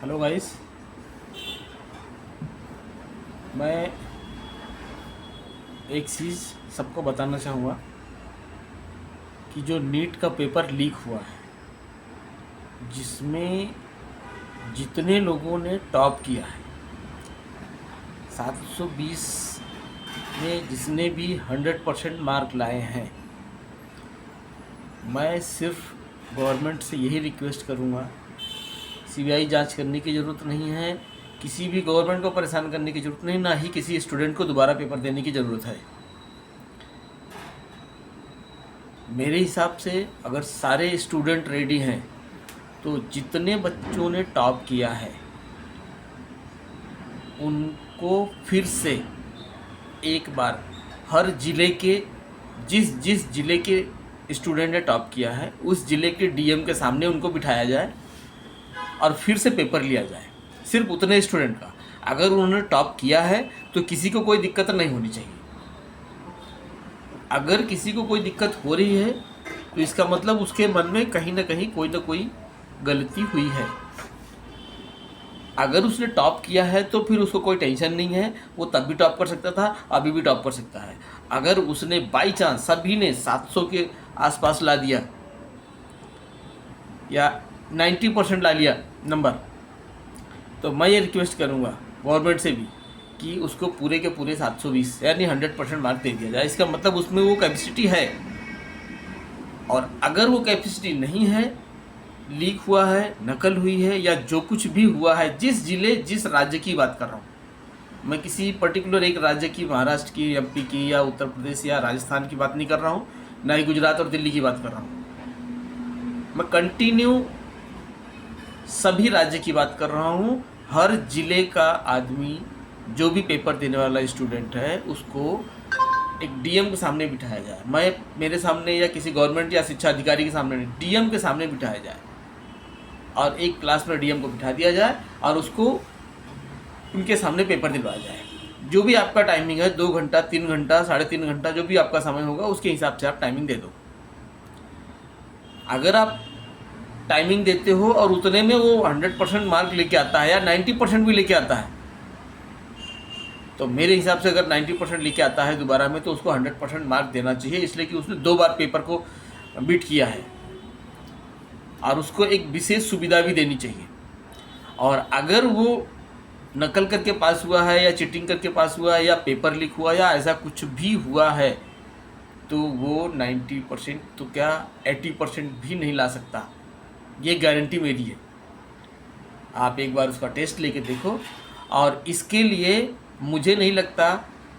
Hello guys. मैं एक चीज़ सबको बताना चाहूँगा कि जो नीट का पेपर लीक हुआ है, जिसमें जितने लोगों ने टॉप किया है, 720 में जिसने भी 100% मार्क लाए हैं, मैं सिर्फ गवर्नमेंट से यही रिक्वेस्ट करूँगा, सीबीआई जांच करने की ज़रूरत नहीं है, किसी भी गवर्नमेंट को परेशान करने की ज़रूरत नहीं, ना ही किसी स्टूडेंट को दोबारा पेपर देने की ज़रूरत है। मेरे हिसाब से अगर सारे स्टूडेंट रेडी हैं तो जितने बच्चों ने टॉप किया है उनको फिर से एक बार हर ज़िले के जिस जिस ज़िले के स्टूडेंट ने टॉप किया है उस ज़िले के डीएम के सामने उनको बिठाया जाए और फिर से पेपर लिया जाए, सिर्फ उतने स्टूडेंट का। अगर उन्होंने टॉप किया है तो किसी को कोई दिक्कत नहीं होनी चाहिए। अगर किसी को कोई दिक्कत हो रही है तो इसका मतलब उसके मन में कहीं ना कहीं कोई ना कोई गलती हुई है। अगर उसने टॉप किया है तो फिर उसको कोई टेंशन नहीं है, वो तब भी टॉप कर सकता था, अभी भी टॉप कर सकता है। अगर उसने बाई चांस सभी ने 700 के आसपास ला दिया या 90% ला लिया नंबर, तो मैं ये रिक्वेस्ट करूँगा गवर्नमेंट से भी कि उसको पूरे के पूरे 720 यानी 100% मार्क दे दिया जाए। इसका मतलब उसमें वो कैपेसिटी है। और अगर वो कैपेसिटी नहीं है, लीक हुआ है, नकल हुई है या जो कुछ भी हुआ है, जिस ज़िले जिस राज्य की बात कर रहा हूँ, मैं किसी पर्टिकुलर एक राज्य की, महाराष्ट्र की, एमपी की या उत्तर प्रदेश या राजस्थान की बात नहीं कर रहा हूँ, ना ही गुजरात और दिल्ली की बात कर रहा हूँ। मैं कंटिन्यू सभी राज्य की बात कर रहा हूँ। हर ज़िले का आदमी जो भी पेपर देने वाला स्टूडेंट है उसको एक डीएम के सामने बिठाया जाए। मैं मेरे सामने या किसी गवर्नमेंट या शिक्षा अधिकारी के सामने नहीं, डीएम के सामने बिठाया जाए और एक क्लास में डीएम को बिठा दिया जाए और उसको उनके सामने पेपर दिलवाया जाए। जो भी आपका टाइमिंग है, 2 घंटा, 3 घंटा, 3.5 घंटा, जो भी आपका समय होगा उसके हिसाब से आप टाइमिंग दे दो। अगर आप टाइमिंग देते हो और उतने में वो 100% मार्क लेके आता है या 90% भी लेके आता है, तो मेरे हिसाब से अगर 90% लेके आता है दोबारा में तो उसको 100% मार्क देना चाहिए, इसलिए कि उसने 2 बार पेपर को बीट किया है और उसको एक विशेष सुविधा भी देनी चाहिए। और अगर वो नकल करके पास हुआ है या चीटिंग करके पास हुआ है या पेपर लीक हुआ या ऐसा कुछ भी हुआ है तो वो 90% तो क्या 80% भी नहीं ला सकता, ये गारंटी मेरी है। आप एक बार उसका टेस्ट लेके देखो। और इसके लिए मुझे नहीं लगता